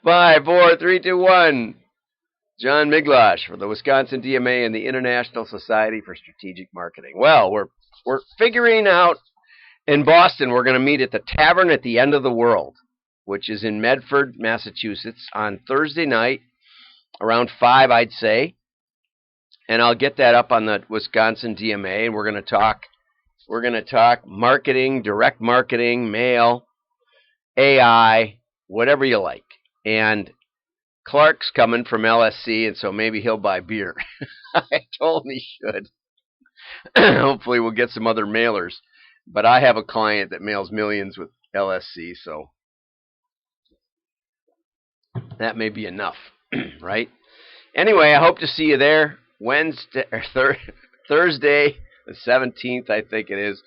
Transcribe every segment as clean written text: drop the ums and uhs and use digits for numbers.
Five, four, three, two, one. John Miglosh for the Wisconsin DMA and the International Society for Strategic Marketing. Well, we're figuring out in Boston. We're going to meet at the Tavern at the End of the World, which is in Medford, Massachusetts, on Thursday night around 5, I'd say. And I'll get that up on the Wisconsin DMA, and we're going to talk marketing, direct marketing, mail, AI, whatever you like. And Clark's coming from LSC, and so maybe he'll buy beer. I told him he should. Hopefully we'll get some other mailers. But I have a client that mails millions with LSC, so that may be enough, right? Anyway, I hope to see you there Thursday, the 17th, I think it is,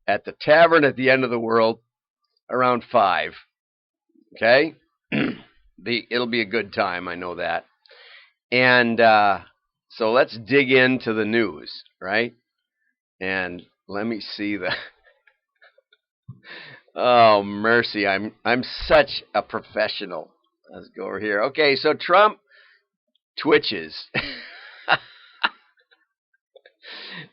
at the Tavern at the End of the World, around 5. Okay? It'll be a good time, I know that. And so let's dig into the news, right? And let me see the... Oh, mercy, I'm such a professional. Let's go over here. Okay, so Trump twitches.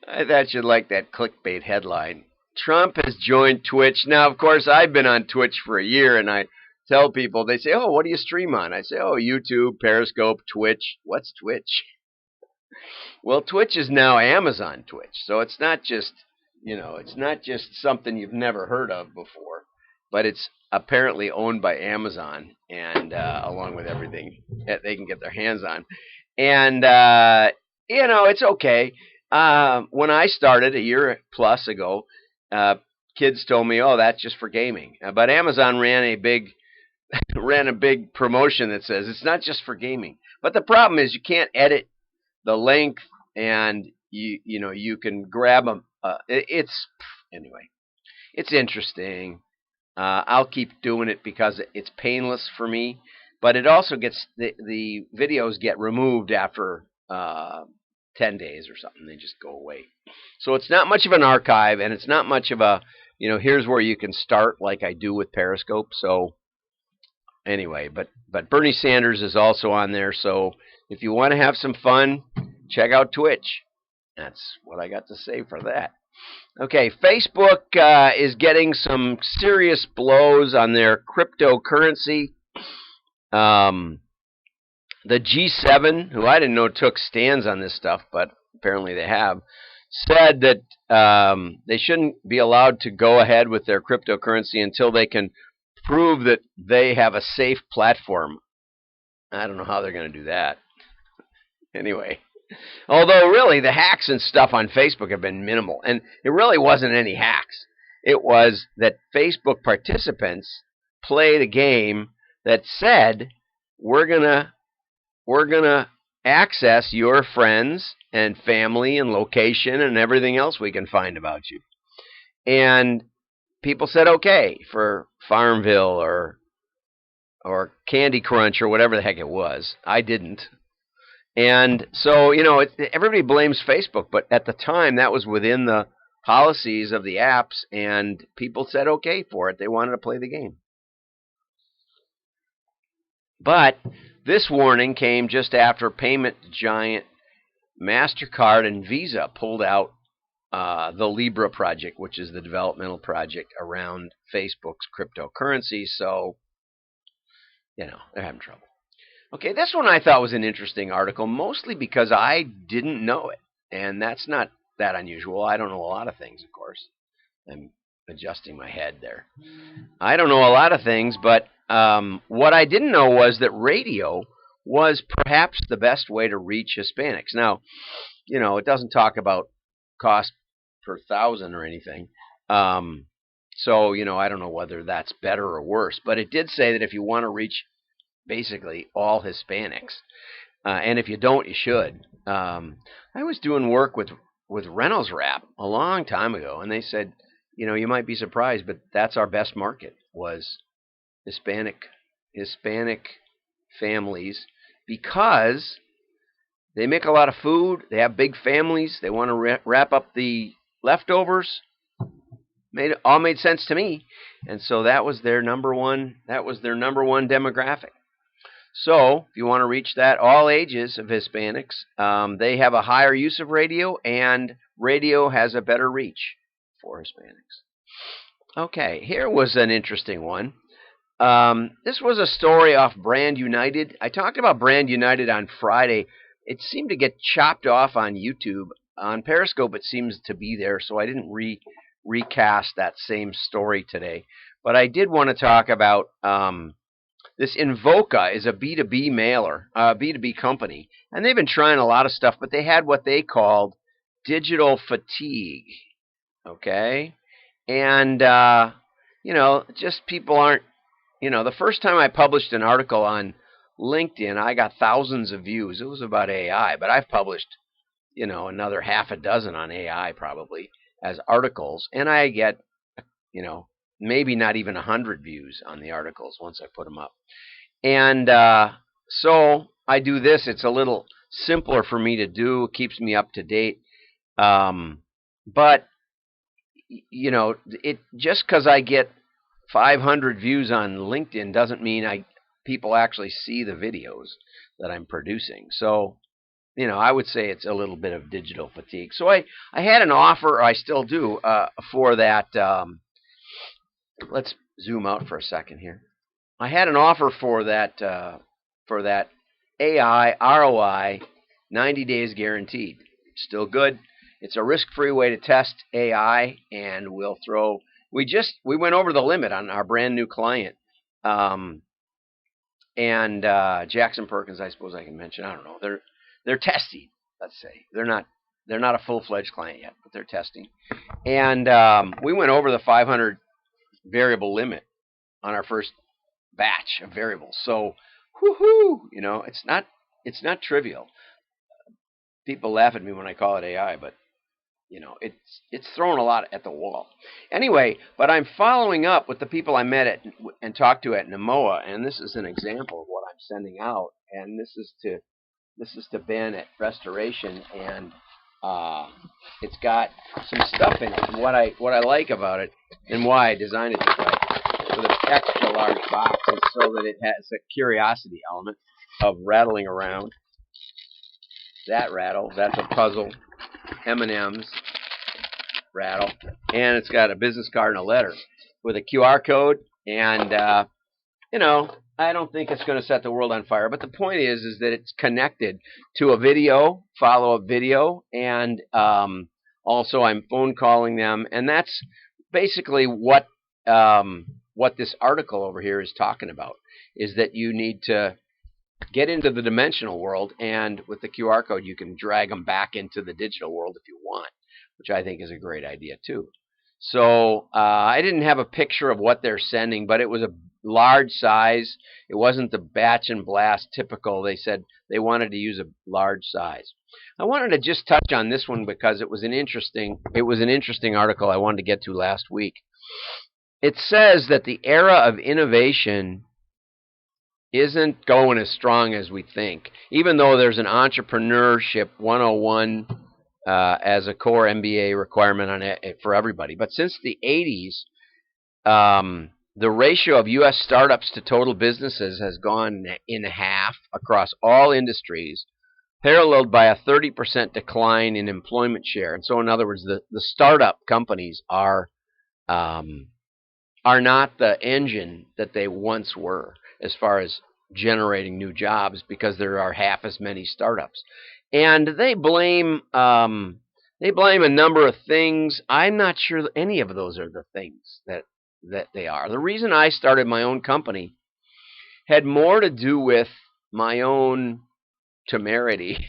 I thought you'd like that clickbait headline. Trump has joined Twitch. Now, of course, I've been on Twitch for a year, and I tell people, they say, oh, what do you stream on? I say, oh, YouTube, Periscope, Twitch. What's Twitch? Well, Twitch is now Amazon Twitch, so it's not just, it's not just something you've never heard of before, but it's apparently owned by Amazon, and along with everything that they can get their hands on. And, it's okay. When I started a year plus ago, kids told me, oh, that's just for gaming. But Amazon ran a big promotion that says it's not just for gaming. But the problem is you can't edit the length, and you can grab them. Anyway, it's interesting. I'll keep doing it because it's painless for me. But it also gets the videos get removed after 10 days or something. They just go away. So it's not much of an archive, and it's not much of a, here's where you can start like I do with Periscope. So anyway, but Bernie Sanders is also on there. So if you want to have some fun, check out Twitch. That's what I got to say for that. Okay, Facebook is getting some serious blows on their cryptocurrency. The G7, who I didn't know took stands on this stuff, but apparently they have, said that they shouldn't be allowed to go ahead with their cryptocurrency until they can prove that they have a safe platform. I don't know how they're going to do that. Anyway, although really the hacks and stuff on Facebook have been minimal, and it really wasn't any hacks. It was that Facebook participants played a game that said, we're gonna access your friends and family and location and everything else we can find about you. And people said okay for Farmville or Candy Crunch or whatever the heck it was. I didn't. And so, everybody blames Facebook, but at the time that was within the policies of the apps, and people said okay for it. They wanted to play the game. But this warning came just after payment giant MasterCard and Visa pulled out the Libra project, which is the developmental project around Facebook's cryptocurrency. So, they're having trouble. Okay, this one I thought was an interesting article, mostly because I didn't know it. And that's not that unusual. I don't know a lot of things, of course. I'm adjusting my head there. I don't know a lot of things, but what I didn't know was that radio was perhaps the best way to reach Hispanics. Now, it doesn't talk about cost per thousand or anything. So, I don't know whether that's better or worse. But it did say that if you want to reach basically all Hispanics, and if you don't, you should. I was doing work with Reynolds Wrap a long time ago, and they said, you might be surprised, but that's our best market was Hispanic families, because they make a lot of food, they have big families, they want to wrap up the leftovers. All made sense to me, and so that was their number one demographic. So if you want to reach that, all ages of Hispanics, they have a higher use of radio, and radio has a better reach for Hispanics. Okay, here was an interesting one. This was a story off Brand United. I talked about Brand United on Friday. It seemed to get chopped off on YouTube. On Periscope, it seems to be there, so I didn't recast that same story today. But I did want to talk about this. Invoca is a B2B mailer, B2B company, and they've been trying a lot of stuff, but they had what they called digital fatigue. Okay? And, just people aren't, the first time I published an article on LinkedIn, I got thousands of views. It was about AI, but I've published, another half a dozen on AI probably as articles, and I get, maybe not even 100 views on the articles once I put them up. And so I do this. It's a little simpler for me to do. It keeps me up to date. But it just because I get 500 views on LinkedIn doesn't mean people actually see the videos that I'm producing. So, I would say it's a little bit of digital fatigue. So I had an offer, or I still do, for that. Let's zoom out for a second here. I had an offer for that AI ROI 90 days guaranteed. Still good. It's a risk-free way to test AI, and we went over the limit on our brand new client. And Jackson Perkins, I suppose I can mention. I don't know. They're testing, let's say. They're not a full-fledged client yet, but they're testing. And we went over the 500 variable limit on our first batch of variables. So, whoo-hoo, it's not trivial. People laugh at me when I call it AI, but it's throwing a lot at the wall. Anyway, but I'm following up with the people I met and talked to at Namoa, and this is an example of what I'm sending out. And this is to Ben at Restoration, and it's got some stuff in it. And what I like about it, and why I designed it this way, with an extra large box, is so that it has a curiosity element of rattling around. That rattle, that's a puzzle. M&M's rattle, and it's got a business card and a letter with a QR code, and I don't think it's going to set the world on fire, but the point is that it's connected to a video, follow-up video, and also I'm phone calling them, and that's basically what this article over here is talking about, is that you need to get into the dimensional world, and with the QR code, you can drag them back into the digital world if you want, which I think is a great idea too. So I didn't have a picture of what they're sending, but it was a large size. It wasn't the batch and blast typical. They said they wanted to use a large size. I wanted to just touch on this one because it was an interesting article I wanted to get to last week. It says that the era of innovation isn't going as strong as we think, even though there's an entrepreneurship 101 as a core MBA requirement on it for everybody. But since the 80s, the ratio of U.S. startups to total businesses has gone in half across all industries, paralleled by a 30% decline in employment share. And so, in other words, the startup companies are not the engine that they once were as far as generating new jobs, because there are half as many startups. And they blame a number of things. I'm not sure any of those are the things that they are. The reason I started my own company had more to do with my own temerity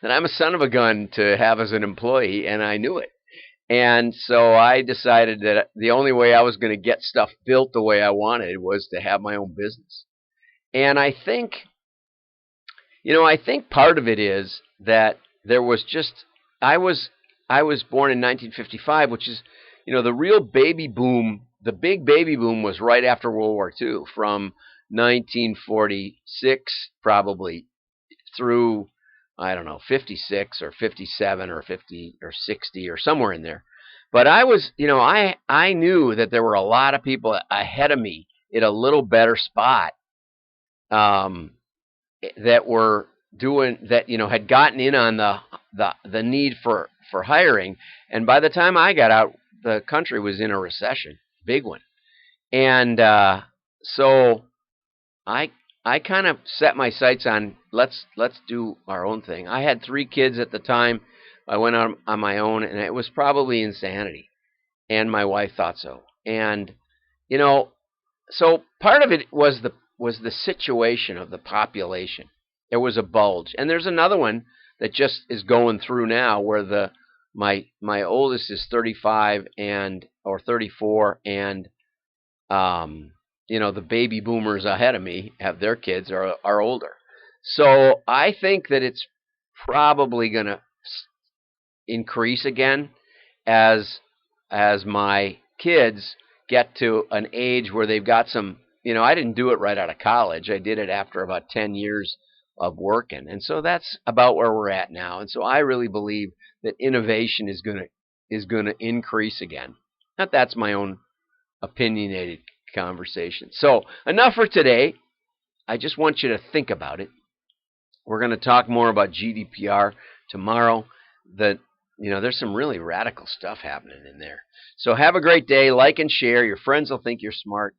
that I'm a son of a gun to have as an employee, and I knew it. And so I decided that the only way I was going to get stuff built the way I wanted was to have my own business. And I think part of it is that there was just, I was born in 1955, which is, the real baby boom, the big baby boom was right after World War II, from 1946 probably through, I don't know, 56 or 57 or 50 or 60 or somewhere in there. But I was, I knew that there were a lot of people ahead of me in a little better spot um, that were doing that, had gotten in on the need for hiring. And by the time I got out, the country was in a recession, big one. And so I I kind of set my sights on let's do our own thing. I had 3 kids at the time. I went on my own, and it was probably insanity. And my wife thought so. And you know, so part of it was the situation of the population. There was a bulge, and there's another one that just is going through now, where my oldest is 35 and or 34, and the baby boomers ahead of me have their kids are older. So I think that it's probably going to increase again as my kids get to an age where they've got some. I didn't do it right out of college. I did it after about 10 years of working, and so that's about where we're at now. And so I really believe that innovation is going to increase again. Now, that's my own opinionated conversation. So enough for today. I just want you to think about it. We're going to talk more about GDPR tomorrow. There's some really radical stuff happening in there. So have a great day. Like and share. Your friends will think you're smart.